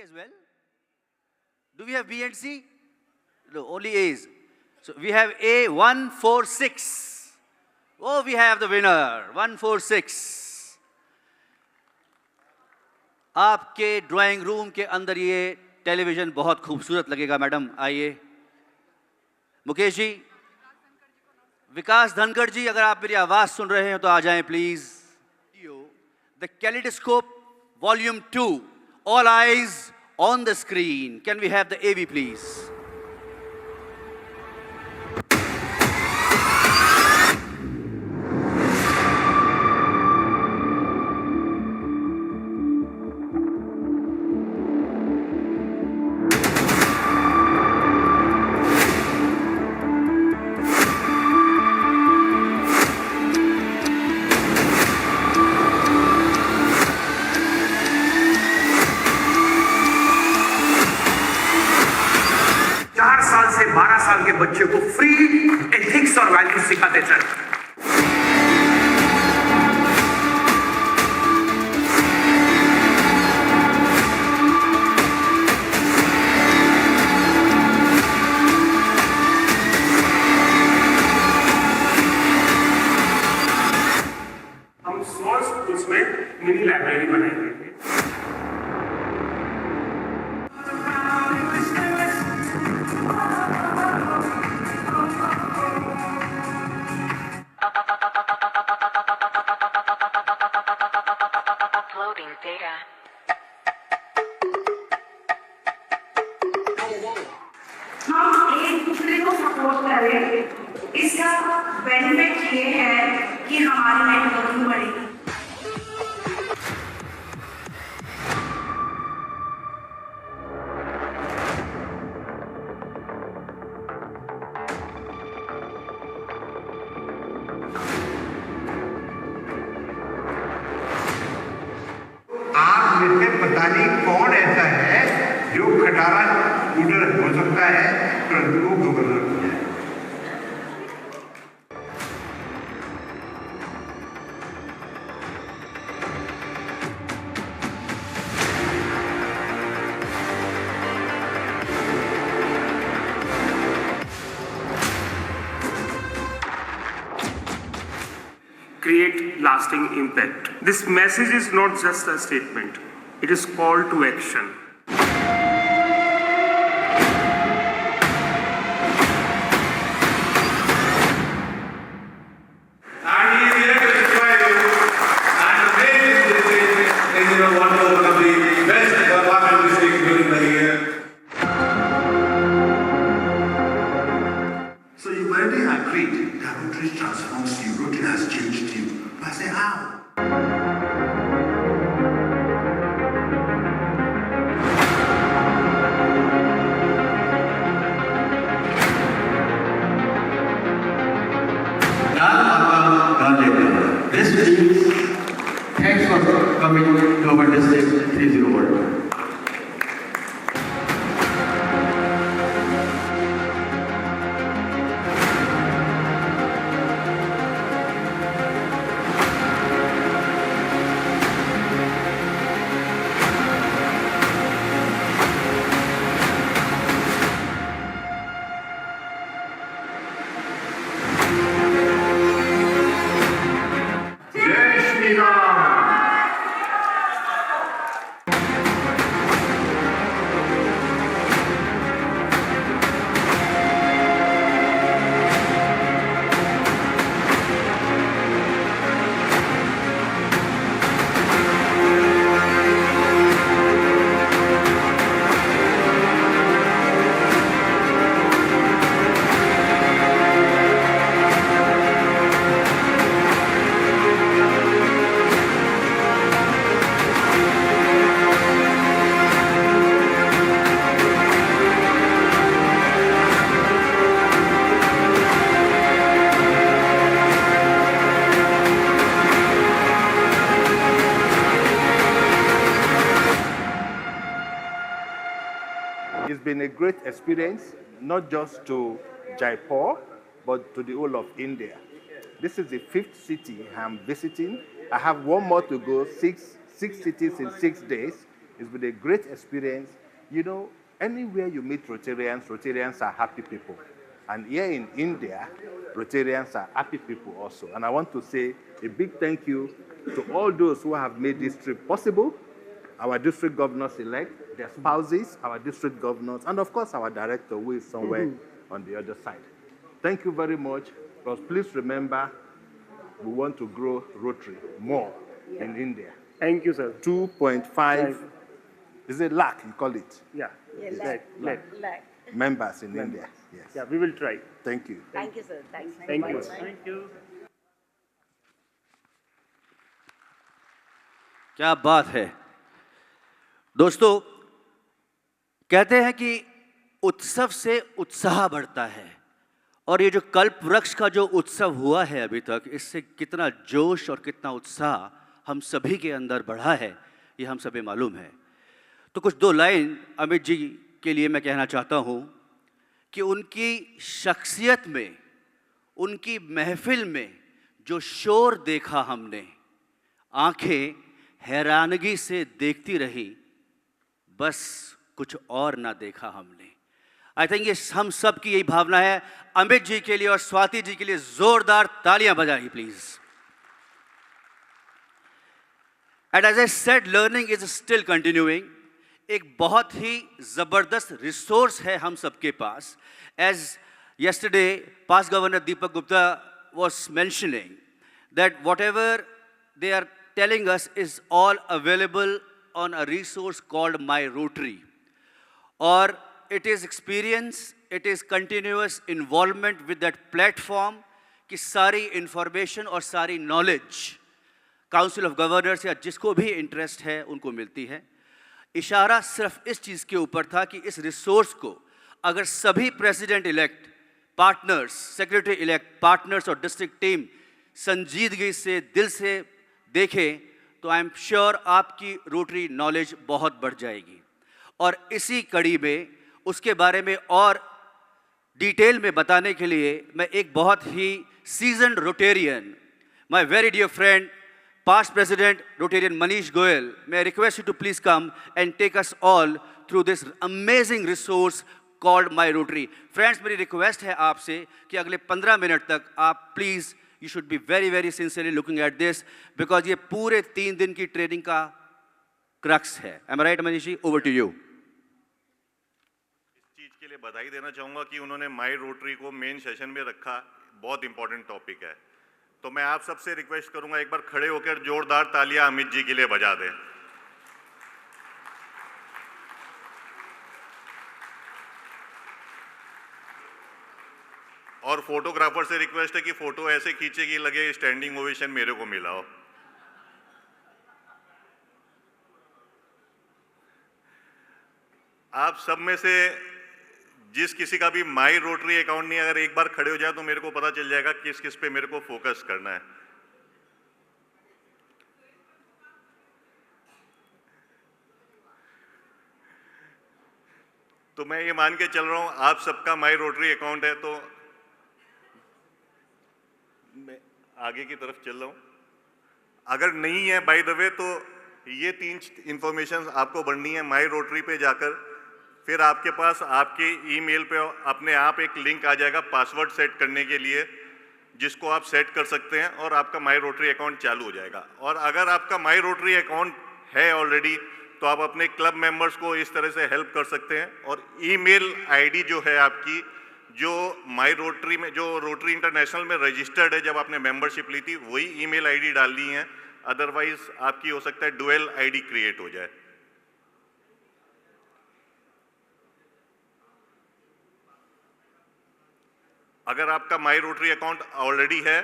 as well? Do we have B and C? No, only A's. So we have A 146. Oh, we have the winner 146. आपके drawing room के अंदर ये television बहुत खूबसूरत लगेगा madam, आइए। मुकेश जी, विकास धनखड़ जी, अगर आप मेरी आवाज सुन रहे हैं तो आ जाएं please. The kaleidoscope volume 2, all eyes on the screen. Can we have the AV please? से 12 साल के बच्चे को फ्री एथिक्स और वैल्यूज सिखाते चले। हम 100 स्कूल्स में मिनी लाइब्रेरी बनाएंगे। हम एक दूसरे को सपोर्ट करें, इसका बेनिफिट ये है कि हमारी नेटवर्किंग बढ़ेगी। आप में से पता नहीं कौन ऐसा है जो खटारा स्कूटर हो सकता है परंतु वो गवर्नर हो जाए। Create lasting impact. This message is not just a statement, it is call to action. And he is here to inspire you and to make this decision in your one of the best government districts during the year. So you already agreed that Rotary transforms you, Rotary has changed you. But I say how? This means thanks for coming to our district 301. जय Shri Ram. It's been a great experience, not just to Jaipur, but to the whole of India. This is the 5th city I'm visiting. I have one more to go, six cities in 6 days. It's been a great experience. You know, anywhere you meet Rotarians, Rotarians are happy people. And here in India, Rotarians are happy people also. And I want to say a big thank you to all those who have made this trip possible, our district governors-elect, their spouses, our district governors, and of course our director who is somewhere on the other side. Thank you very much, because please remember, we want to grow Rotary more in India. Thank you, sir. 2.5, is it lakh you call it? Yeah. Yes. Let. Members in India, yes. Yeah, we will try. Thank you. Thank you, sir. Thanks. Thank you. Thank you. क्या बात है दोस्तों, कहते हैं कि उत्सव से उत्साह बढ़ता है, और ये जो कल्प वृक्ष का जो उत्सव हुआ है अभी तक, इससे कितना जोश और कितना उत्साह हम सभी के अंदर बढ़ा है, ये हम सभी मालूम है। तो कुछ दो लाइन अमित जी के लिए मैं कहना चाहता हूँ कि उनकी शख्सियत में, उनकी महफिल में जो शोर देखा हमने, आंखें हैरानगी से देखती रही, बस कुछ और ना देखा हमने। आई थिंक ये हम सब की यही भावना है। अमित जी के लिए और स्वाति जी के लिए जोरदार तालियां बजाइए please. And as I said, learning is still continuing. एक बहुत ही जबरदस्त रिसोर्स है हम सबके पास। As yesterday past governor Deepak Gupta was mentioning that whatever they are telling us is all available on a resource called My Rotary, or it is experience, it is continuous involvement with that platform कि सारी information और सारी knowledge council of governors या जिसको भी interest है उनको मिलती है। इशारा सिर्फ इस चीज़ के ऊपर था कि इस रिसोर्स को अगर सभी president elect, partners, secretary elect, partners और डिस्ट्रिक्ट टीम संजीदगी से, दिल से देखें, तो आई एम श्योर आपकी रोटरी नॉलेज बहुत बढ़ जाएगी। और इसी कड़ी में उसके बारे में और डिटेल में बताने के लिए मैं एक बहुत ही seasoned Rotarian, my very dear friend, past President Rotarian Manish Goyal, may I request you to please come and take us all through this amazing resource called My Rotary. Friends, मेरी request है आपसे कि अगले 15 minute तक आप please, you should be very very sincerely looking at this, because ये पूरे 3 दिन की ट्रेनिंग का क्रक्स है। Am I right, Manish ji? Over to you. इस चीज़ के लिए बधाई देना चाहूँगा कि उन्होंने माई रोटरी को मेन सेशन में रखा, बहुत इंपॉर्टेंट टॉपिक है। तो मैं आप सबसे रिक्वेस्ट करूंगा, एक बार खड़े होकर जोरदार तालियां अमित जी के लिए बजा दें। और फोटोग्राफर से रिक्वेस्ट है कि फोटो ऐसे खींचे कि लगे स्टैंडिंग ओवेशन मेरे को मिला हो। आप सब में से जिस किसी का भी माई रोटरी अकाउंट नहीं, अगर एक बार खड़े हो जाए तो मेरे को पता चल जाएगा किस किस पे मेरे को फोकस करना है। तो मैं ये मान के चल रहा हूं आप सबका माई रोटरी अकाउंट है, तो मैं आगे की तरफ चल रहा हूं। अगर नहीं है बाय द वे, तो ये 3 इंफॉर्मेशन आपको बढ़नी है माई रोटरी पे जाकर। फिर आपके पास आपके ईमेल पे अपने आप एक लिंक आ जाएगा पासवर्ड सेट करने के लिए, जिसको आप सेट कर सकते हैं और आपका माई रोटरी अकाउंट चालू हो जाएगा। और अगर आपका माई रोटरी अकाउंट है ऑलरेडी, तो आप अपने क्लब मेंबर्स को इस तरह से हेल्प कर सकते हैं। और ईमेल आईडी जो है आपकी, जो माई रोटरी में, जो रोटरी इंटरनेशनल में रजिस्टर्ड है जब आपने मेंबरशिप ली थी, वही ईमेल आईडी डालनी है। अदरवाइज आपकी हो सकता है डुअल आईडी क्रिएट हो जाए। अगर आपका माई रोटरी अकाउंट ऑलरेडी है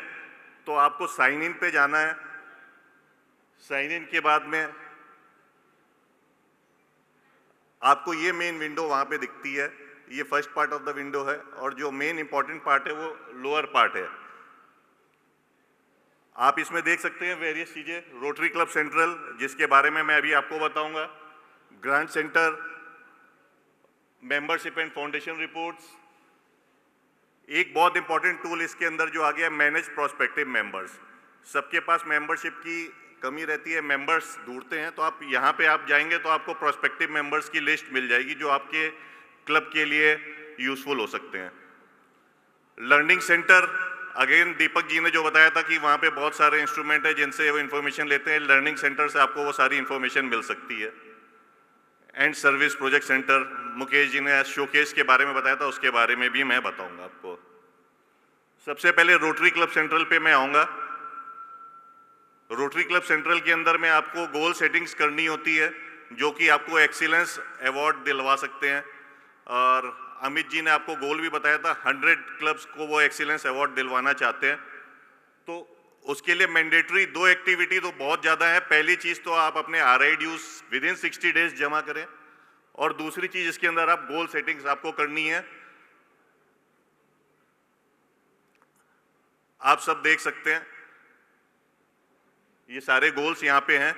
तो आपको साइन इन पे जाना है। साइन इन के बाद में आपको ये मेन विंडो वहां पे दिखती है, ये first part of the window है, और जो मेन इंपॉर्टेंट पार्ट है वो लोअर पार्ट है। आप इसमें देख सकते हैं वेरियस चीजें, रोटरी क्लब सेंट्रल जिसके बारे में मैं अभी आपको बताऊंगा, grant centre, membership and foundation reports. एक बहुत इंपॉर्टेंट टूल इसके अंदर जो आ गया, मैनेज प्रोस्पेक्टिव मेंबर्स। सबके पास मेंबरशिप की कमी रहती है, मेंबर्स ढूंढते हैं, तो आप यहाँ पे आप जाएंगे तो आपको प्रोस्पेक्टिव मेंबर्स की लिस्ट मिल जाएगी जो आपके क्लब के लिए यूजफुल हो सकते हैं। Learning centre, again Deepak ji ने जो बताया था कि वहाँ पे बहुत सारे इंस्ट्रूमेंट है जिनसे वो इन्फॉर्मेशन लेते हैं, लर्निंग सेंटर से आपको वो सारी इन्फॉर्मेशन मिल सकती है। And service project centre, Mukesh ji ने शोकेस के बारे में बताया था, उसके बारे में भी मैं बताऊंगा आपको। सबसे पहले रोटरी क्लब सेंट्रल पे मैं आऊँगा। रोटरी क्लब सेंट्रल के अंदर में आपको गोल सेटिंग्स करनी होती है जो कि आपको एक्सीलेंस अवार्ड दिलवा सकते हैं, और अमित जी ने आपको गोल भी बताया था, 100 क्लब्स को वो एक्सीलेंस अवार्ड दिलवाना चाहते हैं। तो उसके लिए मैंडेटरी 2 एक्टिविटी तो बहुत ज़्यादा है। पहली चीज़ तो आप अपने RI ड्यूज विदिन 60 डेज जमा करें, और दूसरी चीज़ इसके अंदर आप गोल सेटिंग्स आपको करनी है। आप सब देख सकते हैं ये सारे गोल्स यहाँ पे हैं।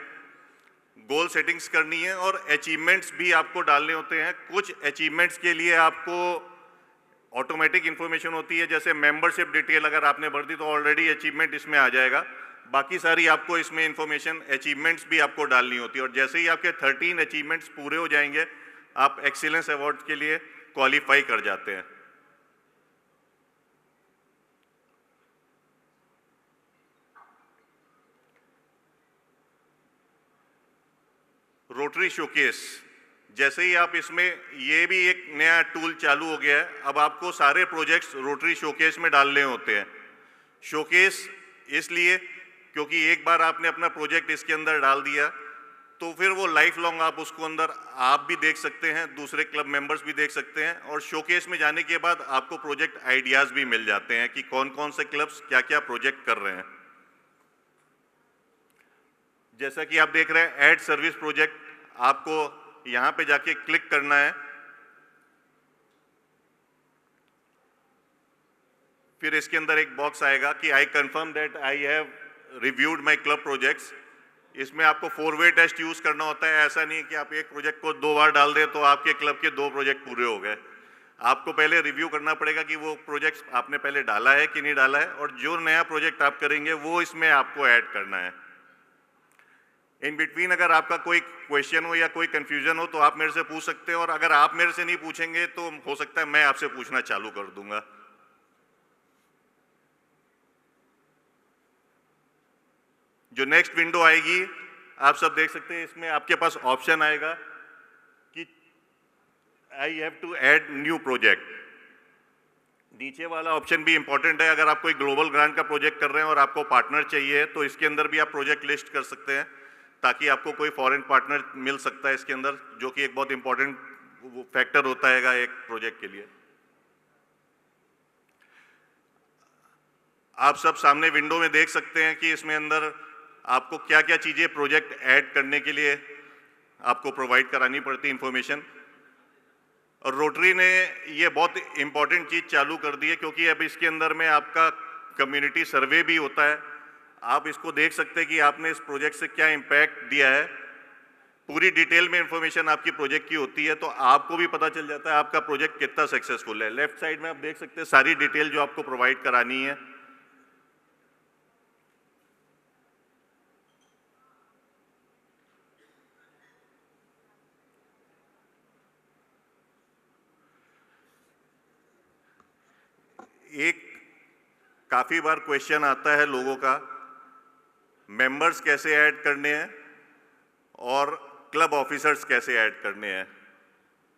गोल सेटिंग्स करनी है और अचीवमेंट्स भी आपको डालने होते हैं। कुछ अचीवमेंट्स के लिए आपको ऑटोमेटिक इंफॉर्मेशन होती है, जैसे मेंबरशिप डिटेल अगर आपने भर दी तो ऑलरेडी अचीवमेंट इसमें आ जाएगा। बाकी सारी आपको इसमें इंफॉर्मेशन अचीवमेंट्स भी आपको डालनी होती है, और जैसे ही आपके 13 अचीवमेंट्स पूरे हो जाएंगे आप एक्सीलेंस अवार्ड के लिए क्वालिफाई कर जाते हैं। रोटरी शोकेस, जैसे ही आप इसमें, ये भी एक नया टूल चालू हो गया है, अब आपको सारे प्रोजेक्ट्स रोटरी शोकेस में डालने होते हैं। शोकेस इसलिए क्योंकि एक बार आपने अपना प्रोजेक्ट इसके अंदर डाल दिया तो फिर वो लाइफ लॉन्ग आप उसको अंदर आप भी देख सकते हैं, दूसरे क्लब मेंबर्स भी देख सकते हैं, और शोकेस में जाने के बाद आपको प्रोजेक्ट आइडियाज भी मिल जाते हैं कि कौन कौन से क्लब्स क्या क्या प्रोजेक्ट कर रहे हैं। जैसा कि आप देख रहे हैं ऐड सर्विस प्रोजेक्ट, आपको यहां पे जाके क्लिक करना है। फिर इसके अंदर एक बॉक्स आएगा कि I confirm that I have reviewed my club projects. इसमें आपको 4-वे टेस्ट यूज करना होता है। ऐसा नहीं कि आप एक प्रोजेक्ट को 2 बार डाल दें तो आपके क्लब के 2 प्रोजेक्ट पूरे हो गए। आपको पहले रिव्यू करना पड़ेगा कि वो प्रोजेक्ट आपने पहले डाला है कि नहीं डाला है, और जो नया प्रोजेक्ट आप करेंगे वो इसमें आपको ऐड करना है। इन बिटवीन अगर आपका कोई क्वेश्चन हो या कोई कंफ्यूजन हो तो आप मेरे से पूछ सकते हैं, और अगर आप मेरे से नहीं पूछेंगे तो हो सकता है मैं आपसे पूछना चालू कर दूंगा। जो नेक्स्ट विंडो आएगी आप सब देख सकते हैं, इसमें आपके पास ऑप्शन आएगा कि I have to add new project. नीचे वाला ऑप्शन भी इंपॉर्टेंट है। अगर आप कोई ग्लोबल ग्रांट का प्रोजेक्ट कर रहे हैं और आपको पार्टनर चाहिए तो इसके अंदर भी आप प्रोजेक्ट लिस्ट कर सकते हैं, ताकि आपको कोई फॉरेन पार्टनर मिल सकता है इसके अंदर, जो कि एक बहुत इंपॉर्टेंट फैक्टर होता है एक प्रोजेक्ट के लिए। आप सब सामने विंडो में देख सकते हैं कि इसमें अंदर आपको क्या क्या चीजें प्रोजेक्ट ऐड करने के लिए आपको प्रोवाइड करानी पड़ती इंफॉर्मेशन। और रोटरी ने ये बहुत इंपॉर्टेंट चीज चालू कर दी है, क्योंकि अब इसके अंदर में आपका कम्युनिटी सर्वे भी होता है। आप इसको देख सकते हैं कि आपने इस प्रोजेक्ट से क्या इम्पैक्ट दिया है। पूरी डिटेल में इंफॉर्मेशन आपकी प्रोजेक्ट की होती है, तो आपको भी पता चल जाता है आपका प्रोजेक्ट कितना सक्सेसफुल है। लेफ्ट साइड में आप देख सकते हैं सारी डिटेल जो आपको प्रोवाइड करानी है। एक काफी बार क्वेश्चन आता है लोगों का, मेंबर्स कैसे ऐड करने हैं और क्लब ऑफिसर्स कैसे ऐड करने हैं।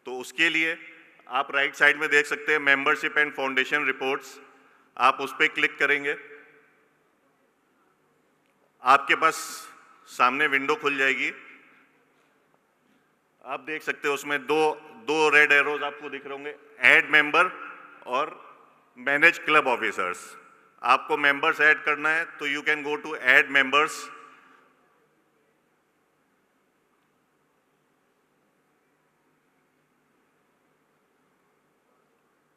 तो उसके लिए आप राइट साइड में देख सकते हैं मेंबरशिप एंड फाउंडेशन रिपोर्ट्स। आप उस पर क्लिक करेंगे, आपके पास सामने विंडो खुल जाएगी। आप देख सकते हो उसमें दो रेड एरोज आपको दिख रहे होंगे, ऐड मेंबर और मैनेज क्लब ऑफिसर्स। आपको मेंबर्स ऐड करना है तो you can go to add members.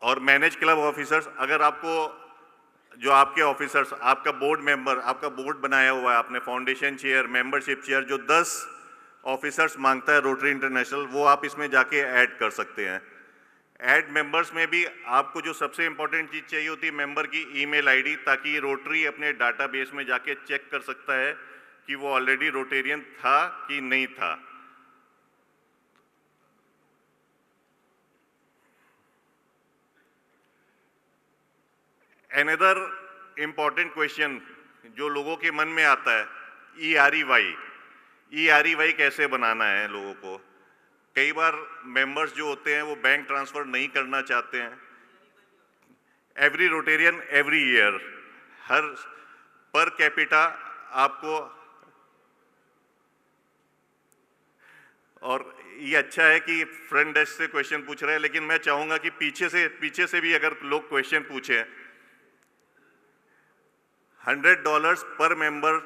और मैनेज क्लब ऑफिसर्स, अगर आपको जो आपके ऑफिसर्स, आपका बोर्ड मेंबर, आपका बोर्ड बनाया हुआ है आपने, फाउंडेशन चेयर, मेंबरशिप चेयर, जो 10 ऑफिसर्स मांगता है रोटरी इंटरनेशनल, वो आप इसमें जाके ऐड कर सकते हैं। ऐड मेंबर्स में भी आपको जो सबसे इंपॉर्टेंट चीज़ चाहिए होती है मेंबर की ईमेल आईडी, ताकि रोटरी अपने डाटाबेस में जाके चेक कर सकता है कि वो ऑलरेडी रोटेरियन था कि नहीं था। Another important question जो लोगों के मन में आता है, EREY कैसे बनाना है लोगों को। कई बार मेंबर्स जो होते हैं वो बैंक ट्रांसफर नहीं करना चाहते हैं। एवरी रोटेरियन एवरी ईयर, हर पर कैपिटा आपको, और ये अच्छा है कि फ्रंट डेस्क से क्वेश्चन पूछ रहे हैं, लेकिन मैं चाहूंगा कि पीछे से भी अगर लोग क्वेश्चन पूछें। $100 पर मेंबर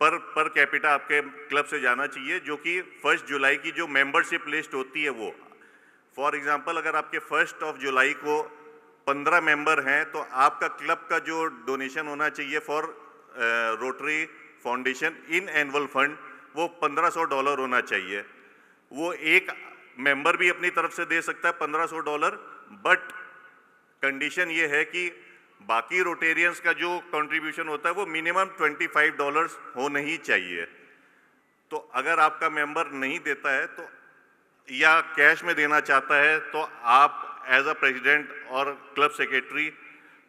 पर कैपिटा आपके क्लब से जाना चाहिए, जो कि 1 जुलाई की जो मेंबरशिप लिस्ट होती है वो। फॉर एग्जांपल अगर आपके 1 जुलाई को 15 मेंबर हैं तो आपका क्लब का जो डोनेशन होना चाहिए for rotary foundation in annual fund वो $1500 होना चाहिए। वो एक मेंबर भी अपनी तरफ से दे सकता है $1500, बट कंडीशन ये है कि बाकी रोटेरियंस का जो कंट्रीब्यूशन होता है वो मिनिमम $25 होना ही चाहिए। तो अगर आपका मेंबर नहीं देता है तो या कैश में देना चाहता है तो आप एज अ प्रेसिडेंट और क्लब सेक्रेटरी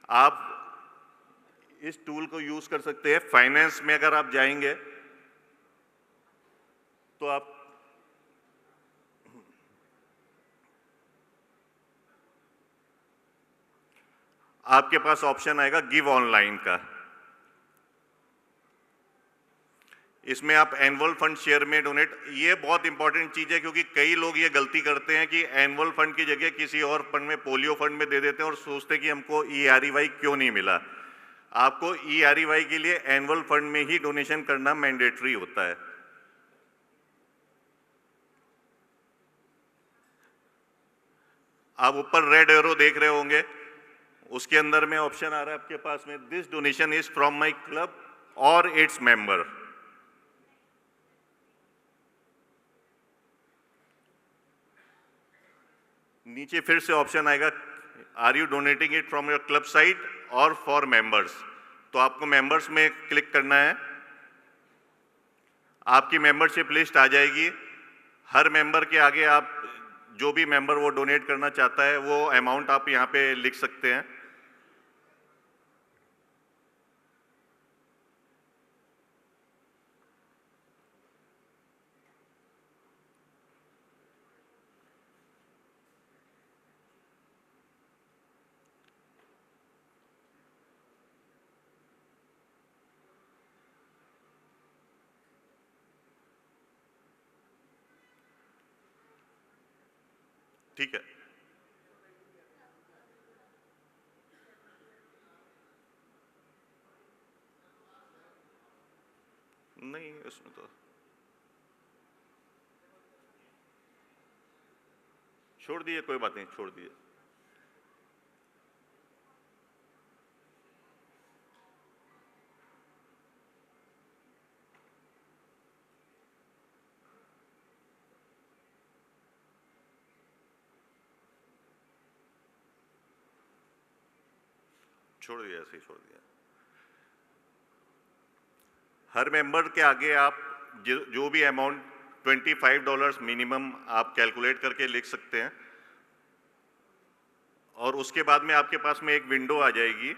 आप इस टूल को यूज कर सकते हैं। फाइनेंस में अगर आप जाएंगे तो आप आपके पास ऑप्शन आएगा गिव ऑनलाइन का। इसमें आप एनुअल फंड शेयर में डोनेट, ये बहुत इंपॉर्टेंट चीज है क्योंकि कई लोग ये गलती करते हैं कि एनुअल फंड की जगह किसी और फंड में, पोलियो फंड में दे देते हैं और सोचते हैं कि हमको EREY क्यों नहीं मिला। आपको EREY के लिए एनुअल फंड में ही डोनेशन करना मैंडेटरी होता है। आप ऊपर रेड एरो देख रहे होंगे, उसके अंदर में ऑप्शन आ रहा है आपके पास में, this donation is from my club और इट्स मेंबर। नीचे फिर से ऑप्शन आएगा, are you donating it from your club site और फॉर मेंबर्स। तो आपको मेंबर्स में क्लिक करना है, आपकी मेंबरशिप लिस्ट आ जाएगी। हर मेंबर के आगे आप जो भी मेंबर वो डोनेट करना चाहता है वो अमाउंट आप यहाँ पे लिख सकते हैं। ठीक है, नहीं इसमें तो छोड़ दिए, कोई बात नहीं, छोड़ दिए। छोड़ दिया, ऐसे ही छोड़ दिया। हर मेंबर के आगे आप जो भी अमाउंट $25 मिनिमम आप कैलकुलेट करके लिख सकते हैं, और उसके बाद में आपके पास में एक विंडो आ जाएगी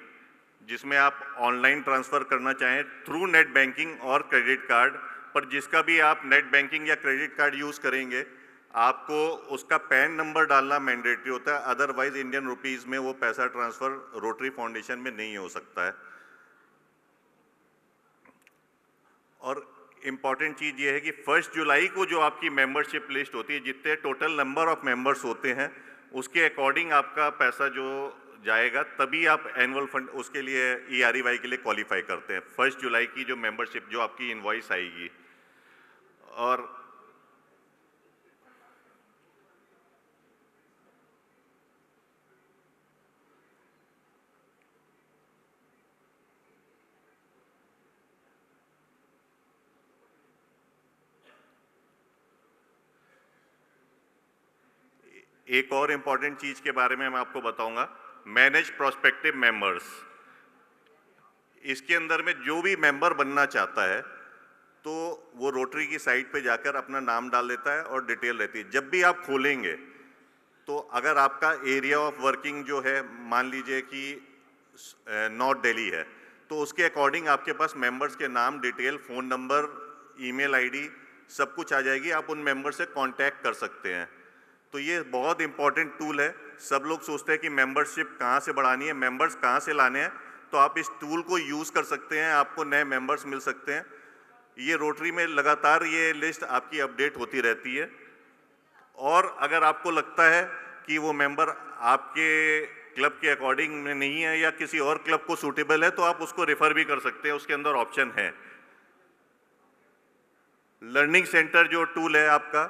जिसमें आप ऑनलाइन ट्रांसफर करना चाहें थ्रू नेट बैंकिंग और क्रेडिट कार्ड। पर जिसका भी आप नेट बैंकिंग या क्रेडिट कार्ड यूज करेंगे आपको उसका पैन नंबर डालना मैंडेटरी होता है, अदरवाइज इंडियन रुपीज में वो पैसा ट्रांसफर रोटरी फाउंडेशन में नहीं हो सकता है। और इम्पॉर्टेंट चीज ये है कि 1 जुलाई को जो आपकी मेंबरशिप लिस्ट होती है, जितने टोटल नंबर ऑफ मेंबर्स होते हैं उसके अकॉर्डिंग आपका पैसा जो जाएगा, तभी आप एनुअल फंड उसके लिए EREY के लिए क्वालिफाई करते हैं। 1 जुलाई की जो मेंबरशिप जो आपकी इनवॉइस आएगी। और एक और इम्पॉर्टेंट चीज के बारे में मैं आपको बताऊंगा, मैनेज प्रोस्पेक्टिव मेंबर्स। इसके अंदर में जो भी मेंबर बनना चाहता है तो वो रोटरी की साइट पे जाकर अपना नाम डाल देता है और डिटेल रहती है। जब भी आप खोलेंगे तो अगर आपका एरिया ऑफ वर्किंग जो है मान लीजिए कि नॉर्थ दिल्ली है, तो उसके अकॉर्डिंग आपके पास मेंबर्स के नाम, detail, phone number, email ID सब कुछ आ जाएगी। आप उन मेंबर से कांटेक्ट कर सकते हैं। तो ये बहुत इंपॉर्टेंट टूल है। सब लोग सोचते हैं कि मेंबरशिप कहाँ से बढ़ानी है, मेंबर्स कहाँ से लाने हैं, तो आप इस टूल को यूज़ कर सकते हैं, आपको नए मेंबर्स मिल सकते हैं। ये रोटरी में लगातार ये लिस्ट आपकी अपडेट होती रहती है। और अगर आपको लगता है कि वो मेंबर आपके क्लब के अकॉर्डिंग में नहीं है या किसी और क्लब को सूटेबल है, तो आप उसको रेफर भी कर सकते हैं, उसके अंदर ऑप्शन है। लर्निंग सेंटर जो टूल है आपका,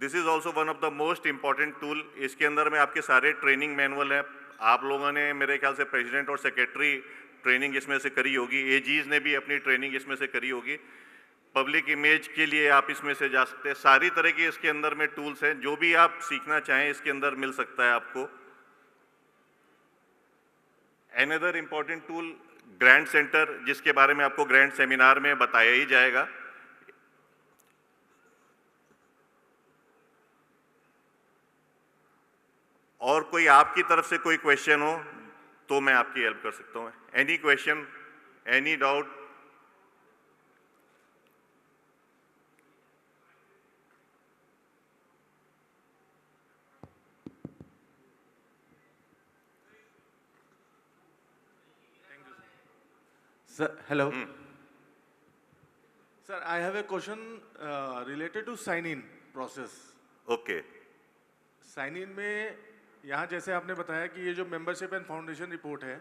this is also one of the most important tool. इसके अंदर में आपके सारे ट्रेनिंग मैनुअल है। आप लोगों ने मेरे ख्याल से प्रेसिडेंट और सेक्रेटरी ट्रेनिंग इसमें से करी होगी, एजीज ने भी अपनी ट्रेनिंग इसमें से करी होगी। पब्लिक इमेज के लिए आप इसमें से जा सकते हैं। सारी तरह के इसके अंदर में टूल्स हैं, जो भी आप सीखना चाहें इसके अंदर मिल सकता है आपको। Another important tool grand centre, जिसके बारे में आपको ग्रैंड सेमिनार में बताया ही जाएगा। और कोई आपकी तरफ से कोई क्वेश्चन हो तो मैं आपकी हेल्प कर सकता हूँ। Any question, any doubt? Sir, hello. Sir, I have a question related to sign-in process. Okay. Sign-in में यहाँ जैसे आपने बताया कि ये जो मेंबरशिप एंड फाउंडेशन रिपोर्ट है,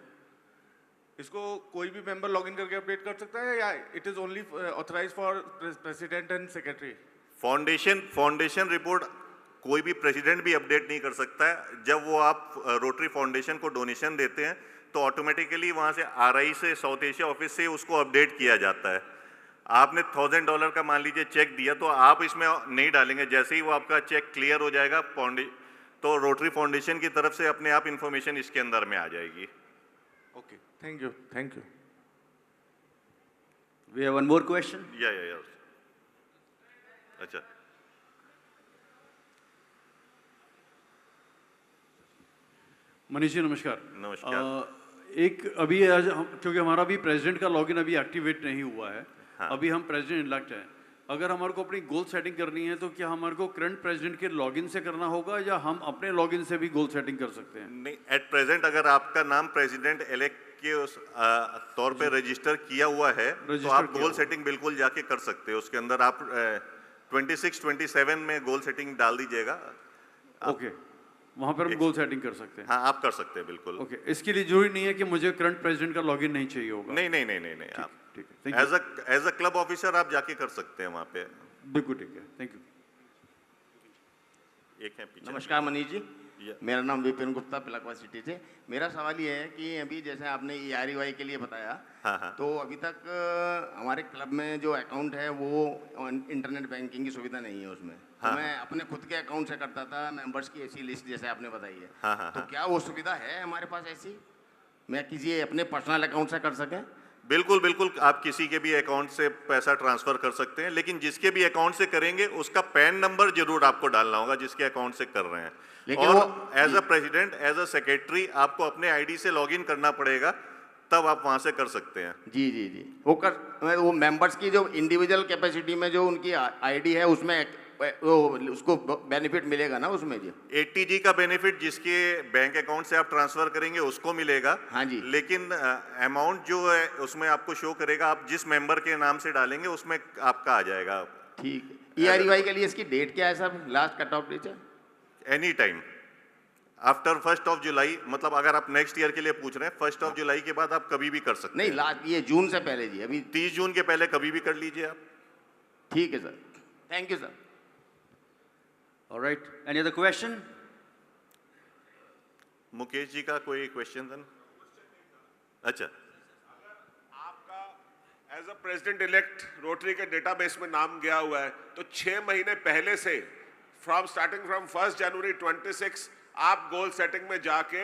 इसको कोई भी मेंबर लॉगिन करके अपडेट कर सकता है या it is only authorize for president and secretary? Foundation report कोई भी प्रेसिडेंट भी अपडेट नहीं कर सकता है। जब वो आप रोटरी फाउंडेशन को डोनेशन देते हैं तो ऑटोमेटिकली वहाँ से आरआई से, साउथ एशिया ऑफिस से उसको अपडेट किया जाता है। आपने $1000 का मान लीजिए चेक दिया, तो आप इसमें नहीं डालेंगे। जैसे ही वो आपका चेक क्लियर हो जाएगा तो रोटरी फाउंडेशन की तरफ से अपने आप इंफॉर्मेशन इसके अंदर में आ जाएगी। Okay, thank you, thank you. We have one more question. या अच्छा, मनीष जी नमस्कार। नमस्कार। एक अभी आज क्योंकि हमारा भी प्रेसिडेंट का लॉगिन अभी एक्टिवेट नहीं हुआ है, हाँ। अभी हम प्रेसिडेंट इलेक्ट हैं। अगर हमारे को अपनी गोल सेटिंग करनी है तो क्या हमारे को करंट प्रेसिडेंट के लॉगिन से करना होगा या हम अपने लॉगिन से भी गोल सेटिंग कर सकते हैं? नहीं, एट प्रेजेंट अगर आपका नाम प्रेसिडेंट इलेक्ट के तौर पे रजिस्टर किया हुआ है तो आप गोल सेटिंग बिल्कुल जाके कर सकते हैं। उसके अंदर आप 26-27 में गोल सेटिंग डाल दीजिएगा। ओके, वहाँ पर हम गोल सेटिंग कर सकते हैं? हाँ, आप कर सकते हैं बिल्कुल। ओके, इसके लिए जरूरी नहीं है कि मुझे करंट प्रेसिडेंट का लॉगिन नहीं चाहिए होगा? नहीं नहीं नहीं नहीं नहीं, आप ठीक है, thank you. As a club officer आप जाके कर सकते हैं वहाँ पे। बिल्कुल ठीक है, थैंक यू। एक है पीछे। नमस्कार मनीष जी, या। मेरा नाम विपिन गुप्ता, पिलकवा सिटी से। मेरा सवाल ये है कि अभी जैसे आपने EREY के लिए बताया, हाँ। तो अभी तक हमारे क्लब में जो अकाउंट है वो इंटरनेट बैंकिंग की सुविधा नहीं है उसमें। हाँ। तो मैं अपने खुद के अकाउंट से करता था, मेंबर्स की ऐसी लिस्ट जैसे आपने बताई है। हाँ। तो क्या वो सुविधा है हमारे पास ऐसी, मैं किसी अपने पर्सनल अकाउंट से कर सकें? बिल्कुल बिल्कुल, आप किसी के भी अकाउंट से पैसा ट्रांसफर कर सकते हैं, लेकिन जिसके भी अकाउंट से करेंगे उसका पैन नंबर जरूर आपको डालना होगा जिसके अकाउंट से कर रहे हैं। लेकिन और as a president, as a secretary आपको अपने आईडी से लॉगिन करना पड़ेगा, तब आप वहां से कर सकते हैं। जी, वो मेंबर्स की जो इंडिविजुअल कैपेसिटी में जो उनकी आईडी है उसमें उसको बेनिफिट मिलेगा ना उसमें जी? 80G का बेनिफिट जिसके बैंक अकाउंट से आप ट्रांसफर करेंगे उसको मिलेगा। हाँ जी। लेकिन अमाउंट जो है उसमें आपको शो करेगा, आप जिस मेंबर के नाम से डालेंगे उसमें आपका आ जाएगा। ठीक है। EREY के लिए इसकी डेट क्या है sir, last cut off date है? एनी टाइम आफ्टर 1 जुलाई, मतलब अगर आप नेक्स्ट ईयर के लिए पूछ रहे हैं, 1 जुलाई के बाद आप कभी भी कर सकते नहीं, हैं। लास्ट ये जून से पहले जी, अभी 30 जून के पहले कभी भी कर लीजिए आप। ठीक है sir, thank you sir. All right. Any other question? Mukesh ji का कोई क्वेश्चन था? अच्छा, आपका as a president elect Rotary के डेटाबेस में नाम गया हुआ है, तो 6 महीने पहले से स्टार्टिंग फ्रॉम 1 जनवरी 26 आप गोल सेटिंग में जाके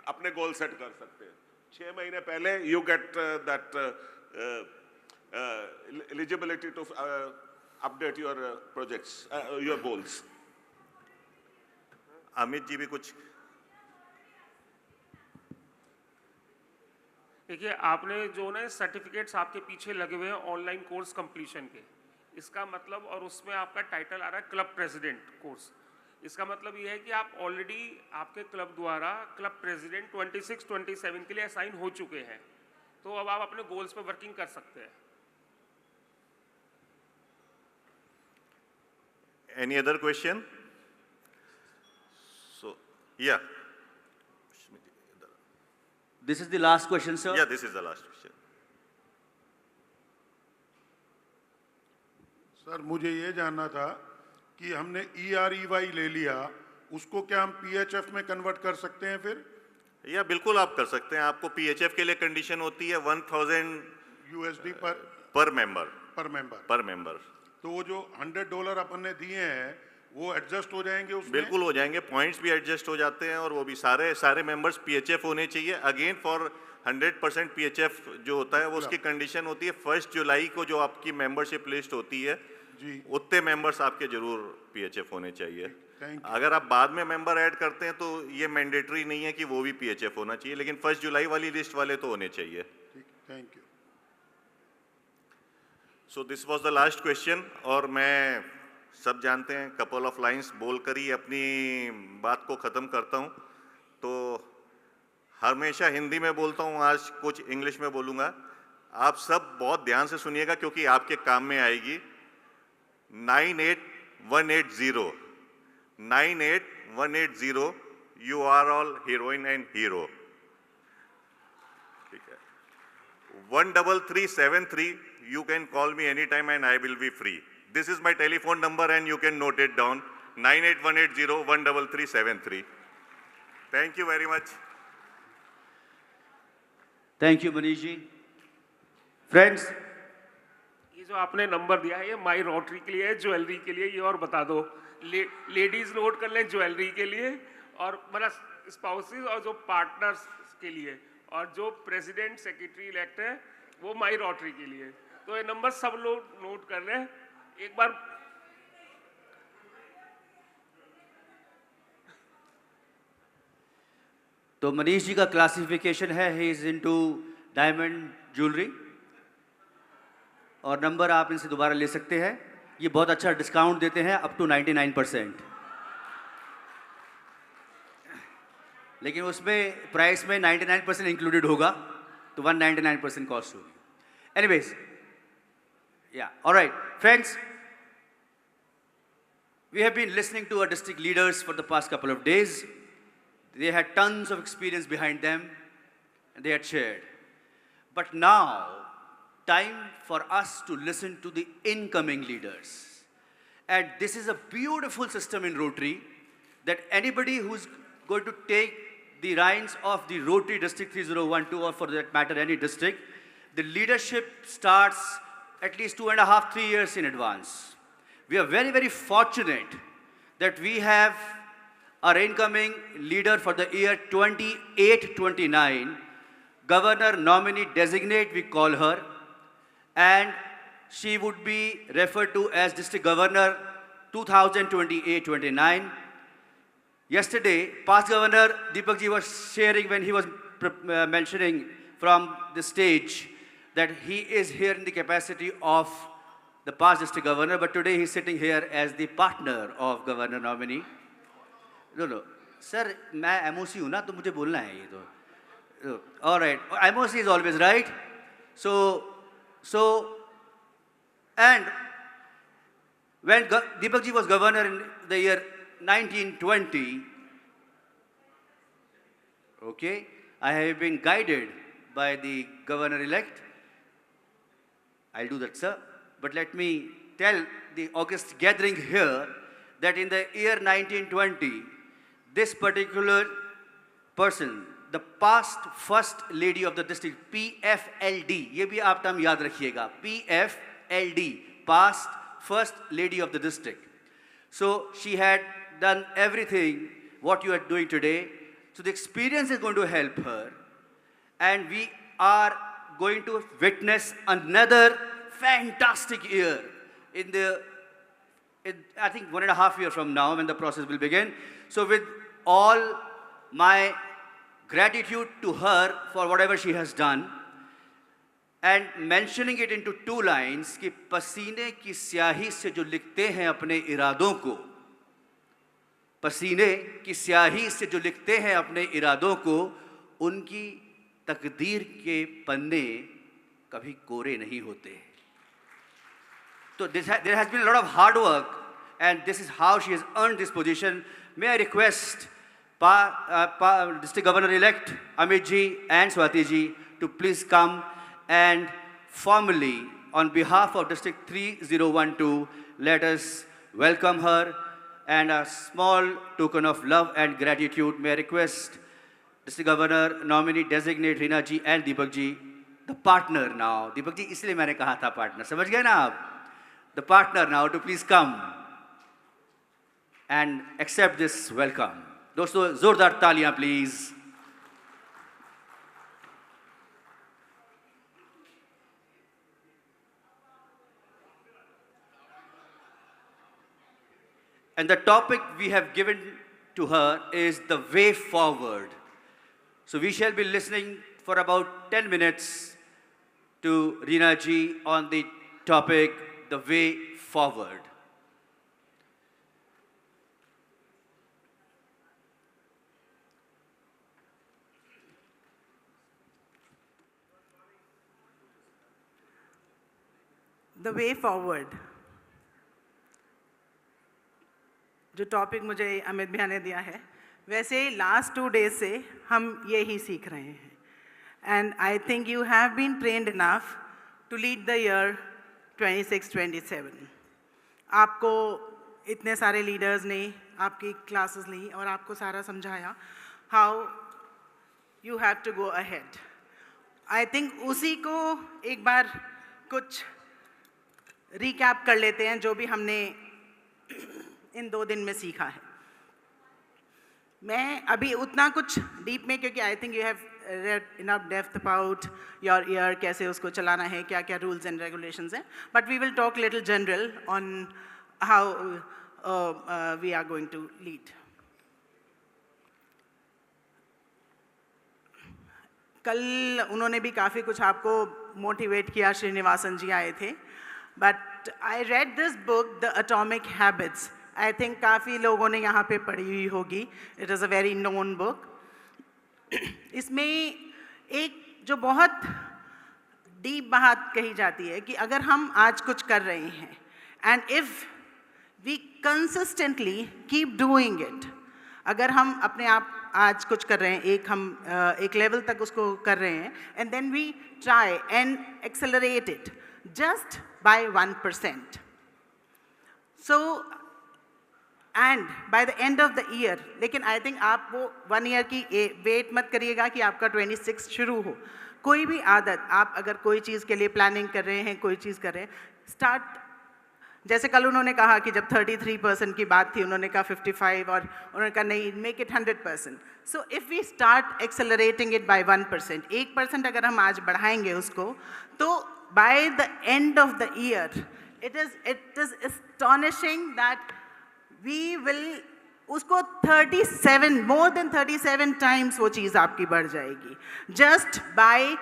अपने गोल सेट कर सकते हैं। 6 महीने पहले you get that eligibility to update your projects, your goals. Amit ji भी कुछ देखिए, आपने जो ना सर्टिफिकेट्स आपके पीछे लगे हुए हैं ऑनलाइन कोर्स कंप्लीशन के, इसका मतलब, और उसमें आपका टाइटल आ रहा है क्लब प्रेसिडेंट कोर्स, इसका मतलब ये है कि आप ऑलरेडी आपके क्लब द्वारा क्लब प्रेसिडेंट 26-27 के लिए असाइन हो चुके हैं, तो अब आप अपने गोल्स पे वर्किंग कर सकते हैं। Any other question? So, yeah. This is the last question, sir. Yeah, this is the last question. Sir, मुझे ये जानना था कि हमने EREY ले लिया, उसको क्या हम PHF में कन्वर्ट कर सकते हैं फिर? या बिल्कुल आप कर सकते हैं। आपको PHF के लिए कंडीशन होती है 1000 USD पर मेंबर। तो वो जो $100 अपन ने दिए हैं वो एडजस्ट हो जाएंगे उसमें? बिल्कुल हो जाएंगे, पॉइंट्स भी एडजस्ट हो जाते हैं, और वो भी सारे मेंबर्स PHF होने चाहिए। अगेन फॉर 100% PHF जो होता है वो उसकी कंडीशन होती है 1 जुलाई को जो आपकी मेंबरशिप लिस्ट होती है जी, उतने मेंबर्स आपके जरूर PHF होने चाहिए। Thank you. अगर आप बाद में मेंबर ऐड करते हैं तो ये मैंडेटरी नहीं है कि वो भी PHF होना चाहिए, लेकिन 1 जुलाई वाली लिस्ट वाले तो होने चाहिए। Thank you. So this was the last question, और मैं सब जानते हैं कपल ऑफ लाइंस बोलकर ही अपनी बात को ख़त्म करता हूं। तो हमेशा हिंदी में बोलता हूं, आज कुछ इंग्लिश में बोलूँगा। आप सब बहुत ध्यान से सुनिएगा क्योंकि आपके काम में आएगी। 98180 98180, you are all heroine and hero. ठीक है। 13373, you can call me anytime and I will be free. This is my telephone number and you can note it down, 98180 13373. Thank you very much. Thank you, Manish ji. Friends, ये जो आपने number दिया है ये माई rotary के लिए है, jewellery के लिए, ये और बता दो। लेडीज नोट कर लें ज्वेलरी के लिए, और मतलब स्पाउसेस और जो पार्टनर्स के लिए, और जो प्रेसिडेंट सेक्रेटरी इलेक्ट है वो माई रोटरी के लिए। तो ये नंबर सब लोग नोट कर लें एक बार। तो मनीष जी का क्लासिफिकेशन है, he is into diamond jewellery, और नंबर आप इनसे दोबारा ले सकते हैं। ये बहुत अच्छा डिस्काउंट देते हैं अप टू 99%, लेकिन उसमें प्राइस में 99% इंक्लूडेड होगा, तो 199% कॉस्ट होगी। एनीवेज, या alright friends, we have been listening to our district leaders for the past couple of days. They had tons of experience behind them and they had shared. But now, time for us to listen to the incoming leaders. And this is a beautiful system in Rotary, that anybody who's going to take the reins of the Rotary District 3012, or for that matter any district, the leadership starts at least 2.5-3 years in advance. We are very, very fortunate that we have our incoming leader for the year 28-29, Governor nominee designate we call her, and she would be referred to as District Governor 2028-29. Yesterday, past Governor Deepak ji was sharing when he was mentioning from the stage that he is here in the capacity of the past district governor, but today he's sitting here as the partner of governor nominee. No, sir, मैं MOC हूँ ना, तो मुझे बोलना है ये तो. All right, MOC is always right. So, and when Deepak ji was governor in the year 1920, okay, I have been guided by the governor-elect. I'll do that, sir. But let me tell the august gathering here that in the year 1920, this particular person, the past first lady of the district, PFLD, ये भी आप term याद रखिएगा, PFLD, past first lady of the district. So she had done everything what you are doing today. So the experience is going to help her, and we are going to witness another fantastic year I think 1.5 years from now when the process will begin. So with all my gratitude to her for whatever she has done, and mentioning it into 2 lines कि पसीने की स्याही से जो लिखते हैं अपने इरादों को, पसीने की स्याही से जो लिखते हैं अपने इरादों को, उनकी तकदीर के पन्ने कभी कोरे नहीं होते. So there has been a lot of hard work, and this is how she has earned this position. May I request District Governor-elect Amit ji and Swati ji to please come and formally, on behalf of District 3012, let us welcome her, and a small token of love and gratitude. May I request District Governor, nominee designate Reena ji and Deepak ji, the partner now. Deepak ji, इसलिए मैंने कहा था partner. समझ गए ना आप? The partner now to please come and accept this welcome. दोस्तों, जोरदार तालियां please. And the topic we have given to her is the way forward. So we shall be listening for about 10 minutes to Reena ji on the topic, the way forward. The way forward. जो topic मुझे अमित भैया ने दिया है, वैसे last 2 days से हम ये ही सीख रहे हैं. And I think you have been trained enough to lead the year 26-27. आपको इतने सारे लीडर्स ने आपकी क्लासेस ली और आपको सारा समझाया how you have to go ahead. I think उसी को एक बार कुछ रिकैप कर लेते हैं जो भी हमने इन 2 दिन में सीखा है. मैं अभी उतना कुछ डीप में, क्योंकि आई think you have read enough depth about your year, कैसे उसको चलाना है, क्या क्या rules and regulations हैं, but we will talk little general on how we are going to lead. कल उन्होंने भी काफ़ी कुछ आपको मोटिवेट किया, श्रीनिवासन जी आए थे, but I read this book, The Atomic Habits. I think काफ़ी लोगों ने यहाँ पे पढ़ी हुई होगी. It is a very known book. इसमें एक जो बहुत डीप बात कही जाती है कि अगर हम आज कुछ कर रहे हैं and if we consistently keep doing it, अगर हम अपने आप आज कुछ कर रहे हैं, एक लेवल तक उसको कर रहे हैं, and then we try and accelerate it just by 1%. So and by the end of the year, लेकिन आई थिंक आप वो 1 ईयर की वेट मत करिएगा कि आपका 26 शुरू हो. कोई भी आदत, आप अगर कोई चीज़ के लिए प्लानिंग कर रहे हैं, कोई चीज़ कर रहे हैं, स्टार्ट. जैसे कल उन्होंने कहा कि जब 33% की बात थी, उन्होंने कहा 55, और उन्होंने कहा नहीं, make it 100%. So if we start accelerating it by 1%, 1% अगर हम आज बढ़ाएंगे उसको, तो by the end of the year it is astonishing that we will उसको 37, more than 37 times वो चीज़ आपकी बढ़ जाएगी, just by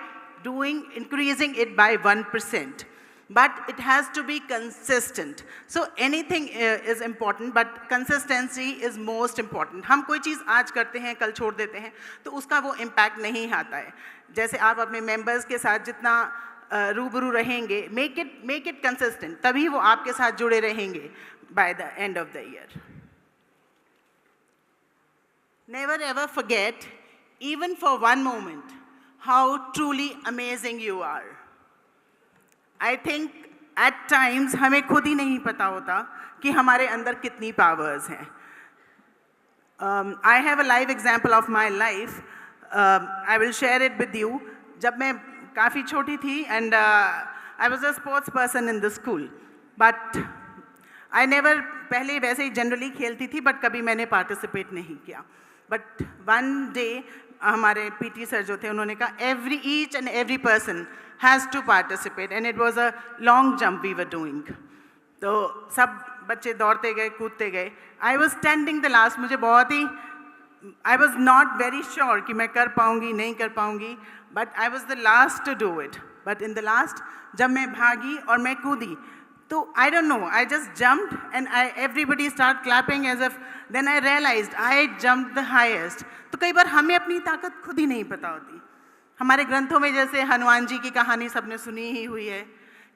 increasing it by 1%. But it has to be consistent. So anything is important, but consistency is most important. हम कोई चीज़ आज करते हैं, कल छोड़ देते हैं, तो उसका वो impact नहीं आता है. जैसे आप अपने members के साथ जितना रूबरू रहेंगे, make it consistent, तभी वो आपके साथ जुड़े रहेंगे by the end of the year. Never ever forget, even for one moment, how truly amazing you are. I think at times हमें खुद ही नहीं पता होता कि हमारे अंदर कितनी powers हैं. I have a live example of my life. I will share it with you. जब मैं काफ़ी छोटी थी and I was a sports person in the school, but I never, पहले वैसे ही जनरली खेलती थी, बट कभी मैंने पार्टिसिपेट नहीं किया. बट one day हमारे पीटी सर जो थे उन्होंने कहा each and every person has to participate and it was a long jump we were doing. तो सब बच्चे दौड़ते गए, कूदते गए। I was standing the last, मुझे बहुत ही I was not very sure कि मैं कर पाऊँगी नहीं कर पाऊँगी, but I was the last to do it. But in the last जब मैं भागी और मैं कूदी तो I don't know, I just jumped and everybody start clapping as if, then I realised I jumped the highest. तो कई बार हमें अपनी ताकत खुद ही नहीं पता होती। हमारे ग्रंथों में जैसे हनुमान जी की कहानी सबने सुनी ही हुई है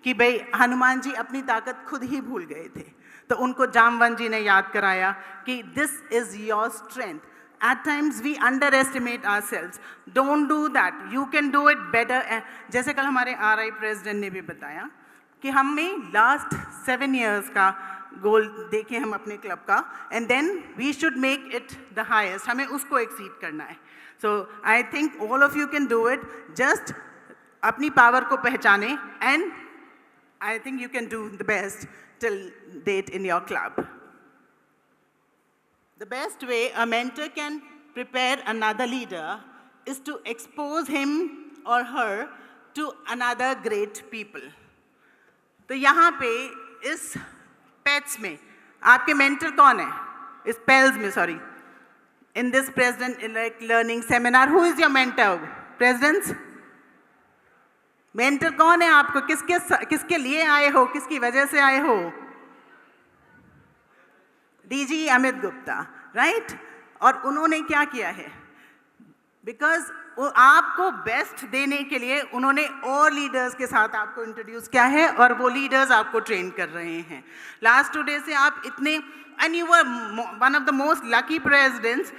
कि भाई हनुमान जी अपनी ताकत खुद ही भूल गए थे, तो उनको जामवंत जी ने याद कराया कि this is your strength. At times we underestimate ourselves. Don't do that. You can do it better. जैसे कल हमारे RI प्रेसिडेंट ने भी बताया कि हमें लास्ट 7 years का गोल देखें हम अपने क्लब का, and then we should make it the highest, हमें उसको एक्सीड करना है। So I think all of you can do it, just अपनी पावर को पहचाने and I think you can do the best till date in your club. The best way a mentor can prepare another leader is to expose him or her to another great people. तो यहाँ पे इस pets में आपके mentor कौन है? इस pails में, sorry, in this president-elect learning seminar, who is your mentor? Presidents? Mentor कौन है आपको? किसके लिए आए हो? किसकी वजह से आए हो? DG Amit Gupta, right? और उन्होंने क्या किया है? बिकॉज आपको बेस्ट देने के लिए उन्होंने और लीडर्स के साथ आपको इंट्रोड्यूस किया है और वो लीडर्स आपको ट्रेन कर रहे हैं। लास्ट 2 days से आप इतने, and you were one of the most lucky presidents.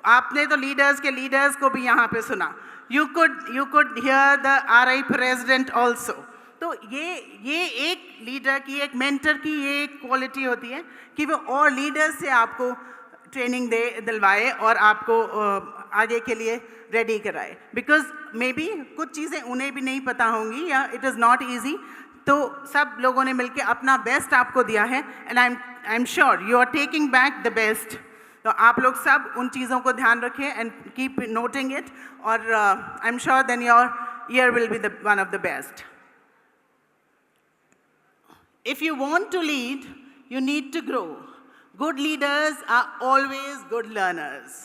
आपने तो लीडर्स के लीडर्स को भी यहाँ पे सुना। You could hear the RI president also. तो ये एक लीडर की, एक मेंटर की ये एक क्वालिटी होती है कि वो और लीडर्स से आपको ट्रेनिंग दिलवाए और आपको आगे के लिए रेडी कराए। बिकॉज मे बी कुछ चीज़ें उन्हें भी नहीं पता होंगी या इट इज़ नॉट ईजी, तो सब लोगों ने मिलकर अपना बेस्ट आपको दिया है and I am sure you are taking back the best. तो आप लोग सब उन चीज़ों को ध्यान रखें एंड कीप नोटिंग इट, और I am sure then your year will be the one of the best. If you want to lead, you need to grow. Good leaders are always good learners.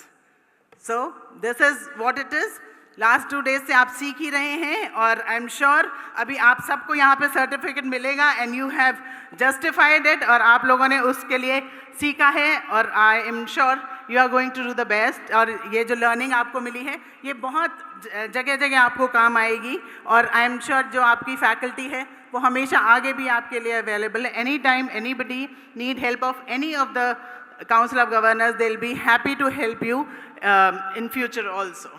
So this is what it is. Last 2 days से आप सीख ही रहे हैं और I am sure अभी आप सबको यहाँ पे सर्टिफिकेट मिलेगा and you have justified it, और आप लोगों ने उसके लिए सीखा है और I am sure you are going to do the best. और ये जो लर्निंग आपको मिली है ये बहुत जगह जगह आपको काम आएगी, और आई एम श्योर जो आपकी फैकल्टी है वो हमेशा आगे भी आपके लिए अवेलेबल है। Any time anybody need help of any of the council of governors, they will be happy to help you in future also.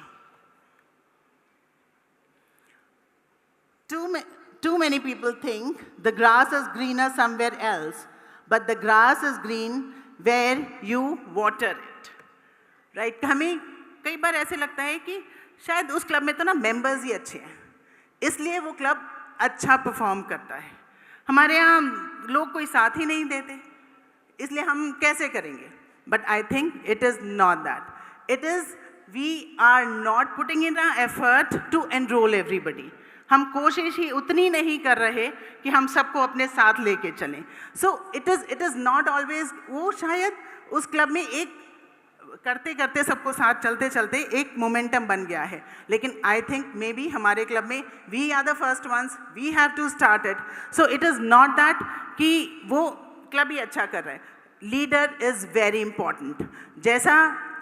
Too many people think the grass is greener somewhere else, but the grass is green where you water it. Right? हमें कई बार ऐसे लगता है कि शायद उस club में तो ना मेंबर्स ही अच्छे हैं, इसलिए वो क्लब अच्छा परफॉर्म करता है। हमारे यहाँ लोग कोई साथ ही नहीं देते, इसलिए हम कैसे करेंगे? But I think it is not that. It is we are not putting in a effort to enrol everybody. हम कोशिश ही उतनी नहीं कर रहे कि हम सबको अपने साथ लेके चलें। सो इट इज़ नॉट ऑलवेज, वो शायद उस क्लब में एक करते करते सबको साथ चलते चलते एक मोमेंटम बन गया है, लेकिन आई थिंक मे बी हमारे क्लब में we are the first ones, we have to start it. So it is not that कि वो क्लब ही अच्छा कर रहा है। Leader is very important. जैसा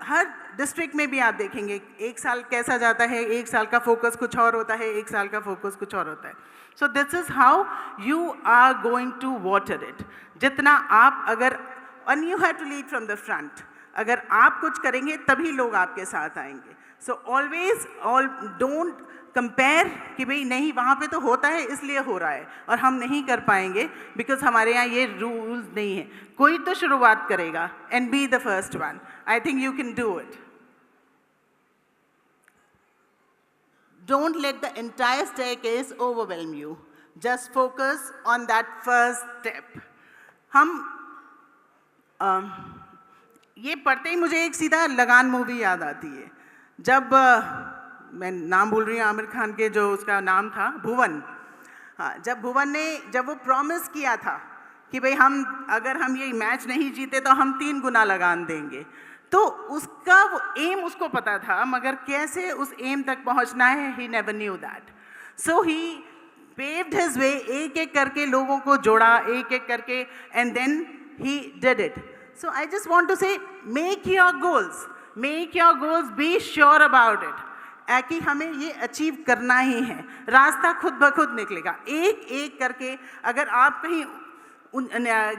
हर डिस्ट्रिक्ट में भी आप देखेंगे, एक साल कैसा जाता है, एक साल का फोकस कुछ और होता है, एक साल का फोकस कुछ और होता है। So this is how you are going to water it. जितना आप अगर, and you have to lead from the front, अगर आप कुछ करेंगे तभी लोग आपके साथ आएंगे। सो ऑलवेज डोंट कंपेयर कि भाई नहीं वहाँ पे तो होता है इसलिए हो रहा है और हम नहीं कर पाएंगे, बिकॉज हमारे यहाँ ये रूल्स नहीं है। कोई तो शुरुआत करेगा, and be the first one. I think you can do it. Don't let the entire staircase overwhelm you, just focus on that first step. हम ये पढ़ते ही मुझे एक सीधा लगान मूवी याद आती है। जब मैं नाम भूल रही हूँ आमिर खान के, जो उसका नाम था भुवन, हाँ, जब भुवन ने जब वो प्रॉमिस किया था कि भाई अगर हम ये मैच नहीं जीते तो हम 3 गुना लगान देंगे, तो उसका वो एम उसको पता था, मगर कैसे उस एम तक पहुंचना है, he never knew that. So he paved his way, एक एक करके लोगों को जोड़ा, एक एक करके, and then he did it. So I just want to say, make your goals, be sure about it. कि हमें ये अचीव करना ही है, रास्ता खुद ब खुद निकलेगा. एक एक करके अगर आप कहीं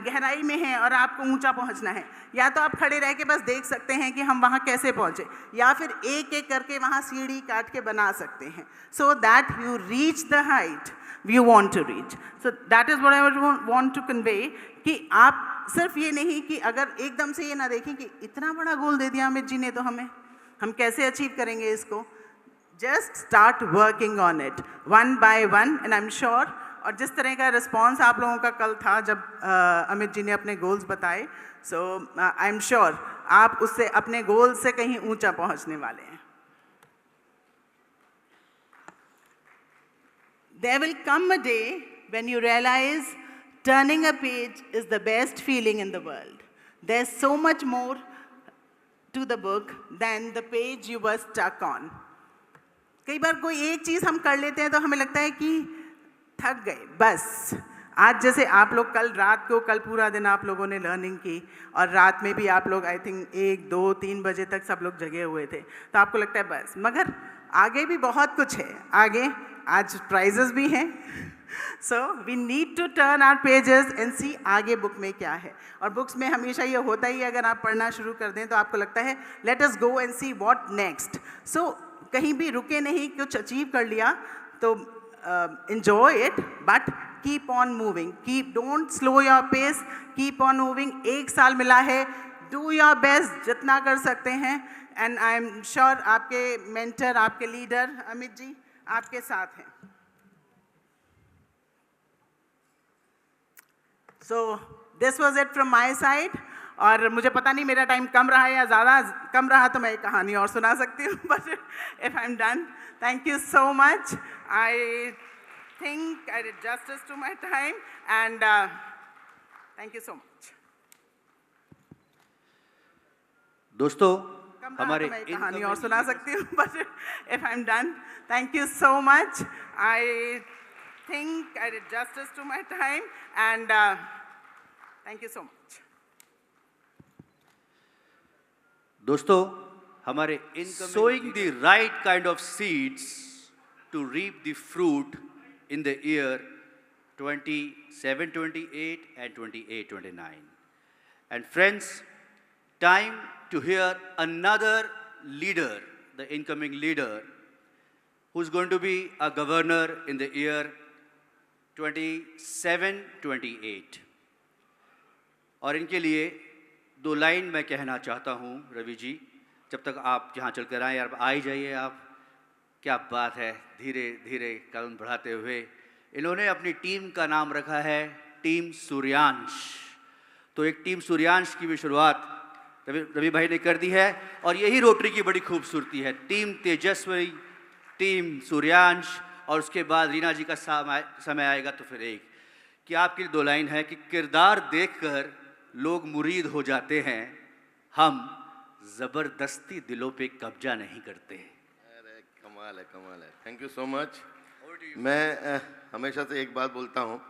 गहराई में हैं और आपको ऊंचा पहुंचना है, या तो आप खड़े रह के बस देख सकते हैं कि हम वहाँ कैसे पहुँचे, या फिर एक एक करके वहाँ सीढ़ी काट के बना सकते हैं, so that you reach the height you want to reach. So that is what I want to convey, कि आप सिर्फ ये नहीं कि अगर एकदम से ये ना देखें कि इतना बड़ा गोल दे दिया अमित जी ने तो हम कैसे अचीव करेंगे इसको. Just start working on it one by one, and I'm sure. और जिस तरह का रिस्पॉन्स आप लोगों का कल था जब अमित जी ने अपने गोल्स बताए, सो आई एम श्योर आप उससे अपने गोल से कहीं ऊंचा पहुंचने वाले हैं. There will come a day when you realize turning a page is the best feeling in the world. There's so much more to the book than the page you were stuck on. कई बार कोई एक चीज़ हम कर लेते हैं तो हमें लगता है कि थक गए बस. आज जैसे आप लोग कल पूरा दिन आप लोगों ने लर्निंग की, और रात में भी आप लोग आई थिंक 1, 2, 3 बजे तक सब लोग जगे हुए थे, तो आपको लगता है बस. मगर आगे भी बहुत कुछ है, आगे आज प्राइजेस भी हैं. So we need to turn our pages and see आगे बुक में क्या है. और बुक्स में हमेशा ये होता ही है, अगर आप पढ़ना शुरू कर दें तो आपको लगता है let us go and see what next. So कहीं भी रुके नहीं, कुछ अचीव कर लिया तो enjoy it, but keep on moving, don't slow your pace, keep on moving. 1 साल मिला है, do your best जितना कर सकते हैं, and I am sure आपके mentor, आपके leader अमित जी आपके साथ हैं. So this was it from my side. और मुझे पता नहीं मेरा टाइम कम रहा या ज़्यादा. कम रहा तो मैं एक कहानी और सुना सकती हूँ, but if I'm done, thank you so much. I think I did justice to my time, and thank you so much. दोस्तों हमारे मैं एक कहानी और सुना सकती हूँ, but if I'm done, thank you so much. I think I did justice to my time, and thank you so much. दोस्तों हमारे sowing the right kind of seeds to reap the fruit in the year 27-28 and 28-29. And friends, time to hear another leader, the incoming leader, who's going to be a governor in the year 27-28. और इनके लिए 2 line मैं कहना चाहता हूँ. रवि जी, जब तक आप यहाँ चल कर आए यार, आ ही जाइए आप. क्या बात है, धीरे धीरे कदम बढ़ाते हुए इन्होंने अपनी टीम का नाम रखा है टीम सूर्यांश. तो एक टीम सूर्यांश की भी शुरुआत रवि भाई ने कर दी है, और यही रोटरी की बड़ी खूबसूरती है. टीम तेजस्वी, टीम सूर्यांश, और उसके बाद रीना जी का समय आएगा तो फिर एक कि आपकी 2 लाइन है कि किरदार देखकर लोग मुरीद हो जाते हैं, हम ज़बरदस्ती दिलों पे कब्जा नहीं करते. अरे कमाल है, कमाल है. Thank you so much. मैं हमेशा से एक बात बोलता हूँ